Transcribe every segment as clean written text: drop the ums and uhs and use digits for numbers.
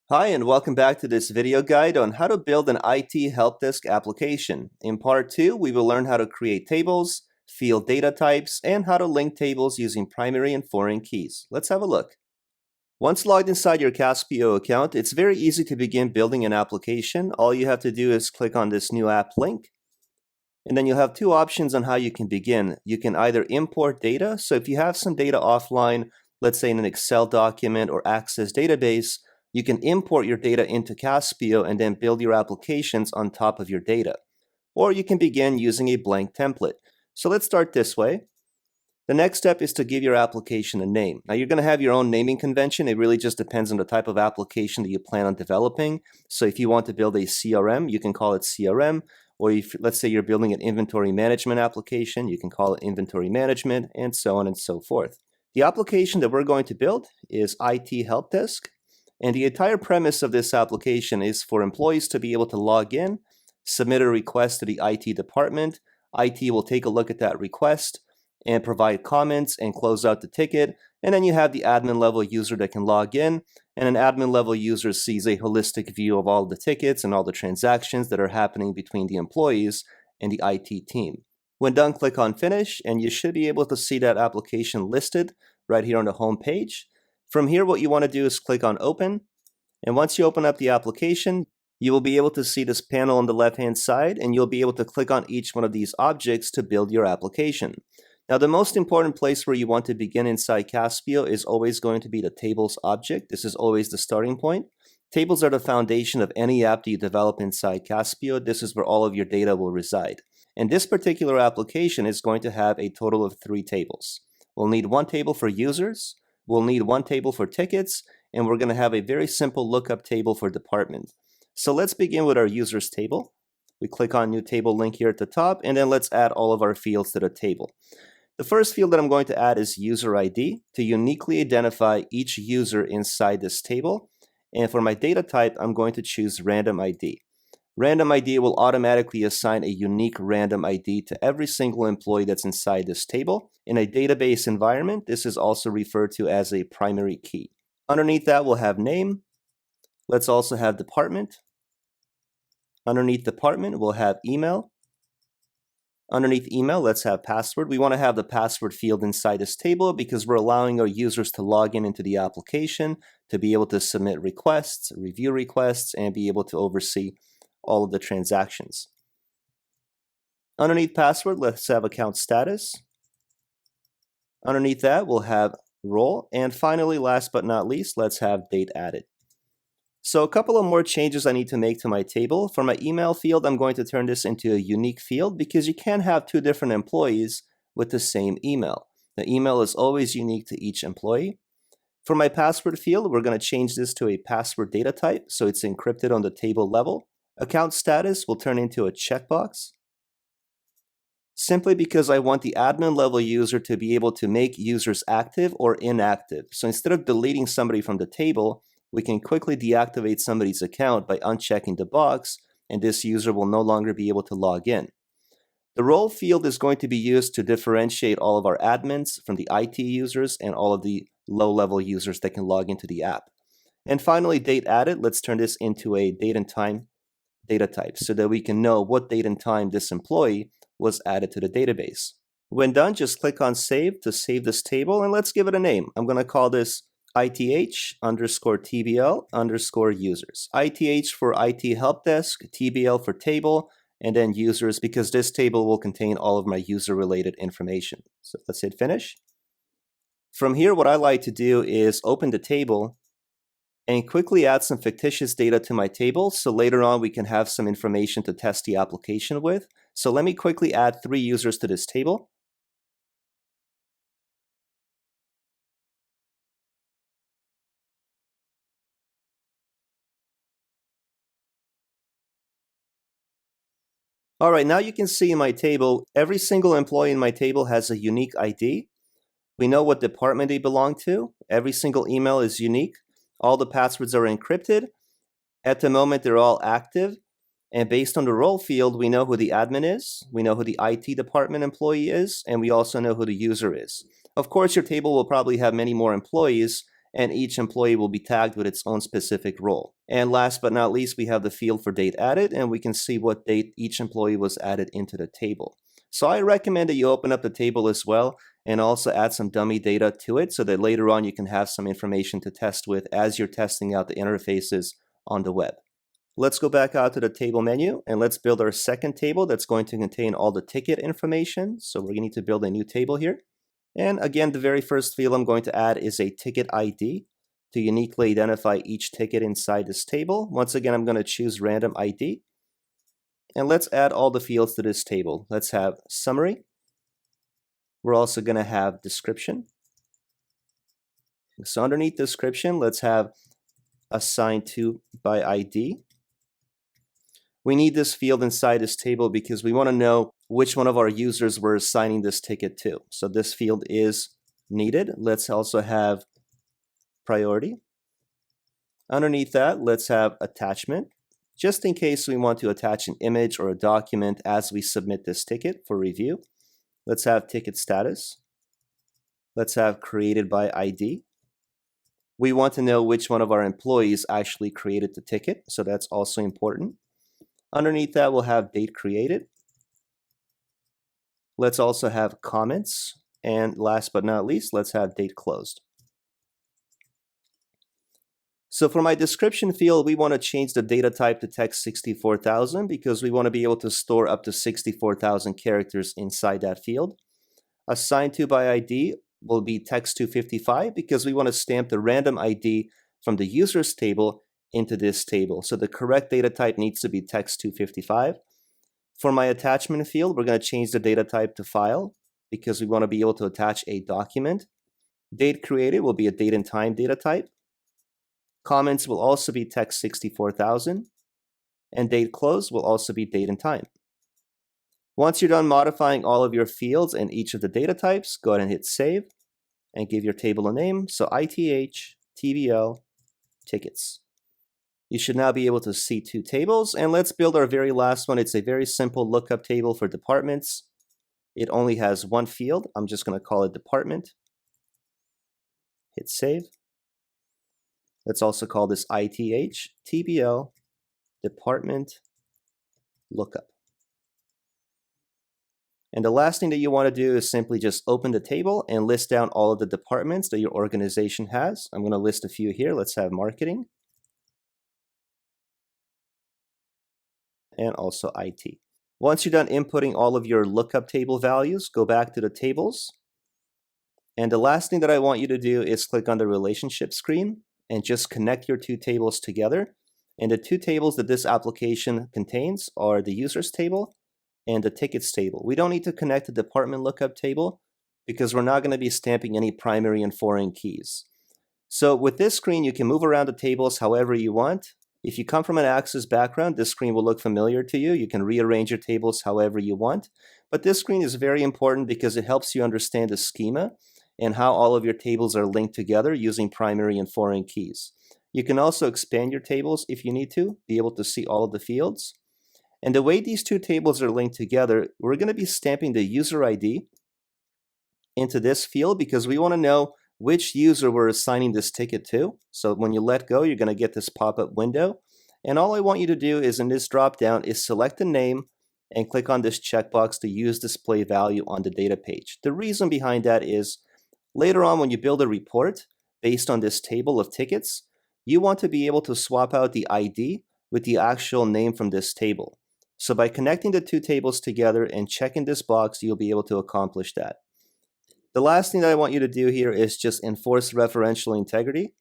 Hi, and welcome back to this video guide on how to build an IT Helpdesk application. In part 2, we will learn how to create tables, field data types, and how to link tables using primary and foreign keys. Let's have a look. Once logged inside your Caspio account, it's very easy to begin building an application. All you have to do is click on this new app link, and then you'll have two options on how you can begin. You can either import data, so if you have some data offline, let's say in an Excel document or Access database, you can import your data into Caspio and then build your applications on top of your data. Or you can begin using a blank template. So let's start this way. The next step is to give your application a name. Now you're going to have your own naming convention. It really just depends on the type of application that you plan on developing. So if you want to build a CRM, you can call it CRM. Or if, let's say you're building an inventory management application, you can call it inventory management, and so on and so forth. The application that we're going to build is IT Helpdesk. And the entire premise of this application is for employees to be able to log in, submit a request to the IT department. IT will take a look at that request and provide comments and close out the ticket. And then you have the admin level user that can log in, and an admin level user sees a holistic view of all the tickets and all the transactions that are happening between the employees and the IT team. When done, click on Finish, and you should be able to see that application listed right here on the home page. From here, what you want to do is click on Open, and once you open up the application, you will be able to see this panel on the left-hand side, and you'll be able to click on each one of these objects to build your application. Now, the most important place where you want to begin inside Caspio is always going to be the tables object. This is always the starting point. Tables are the foundation of any app that you develop inside Caspio. This is where all of your data will reside. And this particular application is going to have a total of 3 tables. We'll need one table for users, we'll need one table for tickets, and we're going to have a very simple lookup table for department. So let's begin with our users table. We click on New Table link here at the top, and then let's add all of our fields to the table. The first field that I'm going to add is user ID to uniquely identify each user inside this table. And for my data type, I'm going to choose random ID. Random ID will automatically assign a unique random ID to every single employee that's inside this table. In a database environment, this is also referred to as a primary key. Underneath that, we'll have name. Let's also have department. Underneath department, we'll have email. Underneath email, let's have password. We want to have the password field inside this table because we're allowing our users to log in into the application to be able to submit requests, review requests, and be able to oversee all of the transactions. Underneath password, let's have account status. Underneath that, we'll have role. And finally, last but not least, let's have date added. So a couple of more changes I need to make to my table. For my email field, I'm going to turn this into a unique field because you can't have 2 different employees with the same email. The email is always unique to each employee. For my password field, we're going to change this to a password data type, so it's encrypted on the table level. Account status will turn into a checkbox, simply because I want the admin level user to be able to make users active or inactive. So instead of deleting somebody from the table, we can quickly deactivate somebody's account by unchecking the box, and this user will no longer be able to log in. The role field is going to be used to differentiate all of our admins from the IT users and all of the low-level users that can log into the app. And finally, date added, let's turn this into a date and time data type so that we can know what date and time this employee was added to the database. When done, just click on Save to save this table, and let's give it a name. I'm going to call this ITH_TBL_users. ITH for IT Helpdesk, TBL for table, and then users because this table will contain all of my user-related information. So let's hit Finish. From here, what I like to do is open the table and quickly add some fictitious data to my table so later on we can have some information to test the application with. So let me quickly add 3 users to this table. All right, now you can see in my table, every single employee in my table has a unique ID. We know what department they belong to. Every single email is unique. All the passwords are encrypted. At the moment, they're all active. And based on the role field, we know who the admin is, we know who the IT department employee is, and we also know who the user is. Of course, your table will probably have many more employees, and each employee will be tagged with its own specific role. And last but not least, we have the field for date added, and we can see what date each employee was added into the table. So I recommend that you open up the table as well and also add some dummy data to it so that later on you can have some information to test with as you're testing out the interfaces on the web. Let's go back out to the table menu and let's build our second table that's going to contain all the ticket information. So we're going to need to build a new table here. And again, the very first field I'm going to add is a ticket ID to uniquely identify each ticket inside this table. Once again, I'm going to choose random ID. And let's add all the fields to this table. Let's have summary. We're also going to have description. So underneath description, let's have assigned to by ID. We need this field inside this table because we want to know which one of our users we're assigning this ticket to. So this field is needed. Let's also have priority. Underneath that, let's have attachment, just in case we want to attach an image or a document as we submit this ticket for review. Let's have ticket status. Let's have created by ID. We want to know which one of our employees actually created the ticket, so that's also important. Underneath that, we'll have date created. Let's also have comments. And last but not least, let's have date closed. So for my description field, we want to change the data type to text 64,000 because we want to be able to store up to 64,000 characters inside that field. Assigned to by ID will be text 255 because we want to stamp the random ID from the users table into this table. So the correct data type needs to be text 255. For my attachment field, we're going to change the data type to file because we want to be able to attach a document. Date created will be a date and time data type. Comments will also be text 64,000. And date closed will also be date and time. Once you're done modifying all of your fields and each of the data types, go ahead and hit save and give your table a name. So ITH, TBL, tickets. You should now be able to see two tables, and let's build our very last one. It's a very simple lookup table for departments. It only has one field. I'm just going to call it department. Hit save. Let's also call this ITH, TBL, department, lookup. And the last thing that you want to do is simply just open the table and list down all of the departments that your organization has. I'm going to list a few here. Let's have marketing. And also IT. Once you're done inputting all of your lookup table values, go back to the tables. And the last thing that I want you to do is click on the relationship screen and just connect your two tables together. And the two tables that this application contains are the users table and the tickets table. We don't need to connect the department lookup table because we're not going to be stamping any primary and foreign keys. So with this screen, you can move around the tables however you want. If you come from an Access background, this screen will look familiar to you. You can rearrange your tables however you want. But this screen is very important because it helps you understand the schema and how all of your tables are linked together using primary and foreign keys. You can also expand your tables if you need to, be able to see all of the fields. And the way these two tables are linked together, we're going to be stamping the user ID into this field because we want to know which user we're assigning this ticket to. So when you let go, you're going to get this pop-up window. And all I want you to do is in this drop-down is select a name and click on this checkbox to use display value on the data page. The reason behind that is later on when you build a report based on this table of tickets, you want to be able to swap out the ID with the actual name from this table. So by connecting the two tables together and checking this box, you'll be able to accomplish that. The last thing that I want you to do here is just enforce referential integrity.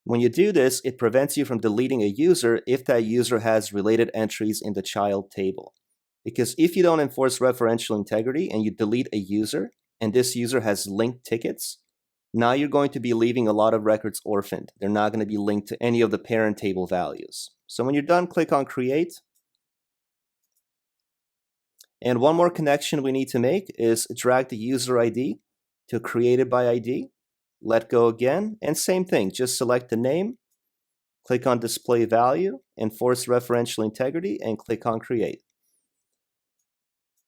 When you do this, it prevents you from deleting a user if that user has related entries in the child table. Because if you don't enforce referential integrity and you delete a user, and this user has linked tickets, now you're going to be leaving a lot of records orphaned. They're not going to be linked to any of the parent table values. So when you're done, click on Create. And one more connection we need to make is drag the user ID to Created by ID, let go again, and same thing, just select the name, click on Display Value, enforce referential integrity, and click on Create.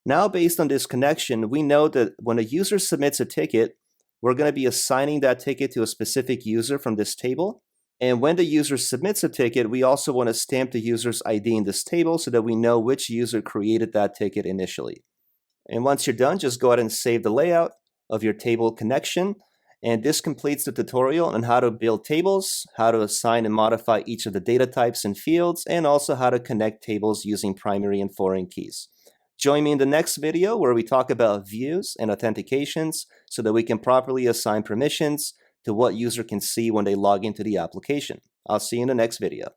Now based on this connection, we know that when a user submits a ticket, we're going to be assigning that ticket to a specific user from this table. And when the user submits a ticket, we also want to stamp the user's ID in this table so that we know which user created that ticket initially. And once you're done, just go ahead and save the layout of your table connection. And this completes the tutorial on how to build tables, how to assign and modify each of the data types and fields, and also how to connect tables using primary and foreign keys. Join me in the next video where we talk about views and authentications so that we can properly assign permissions to what user can see when they log into the application. I'll see you in the next video.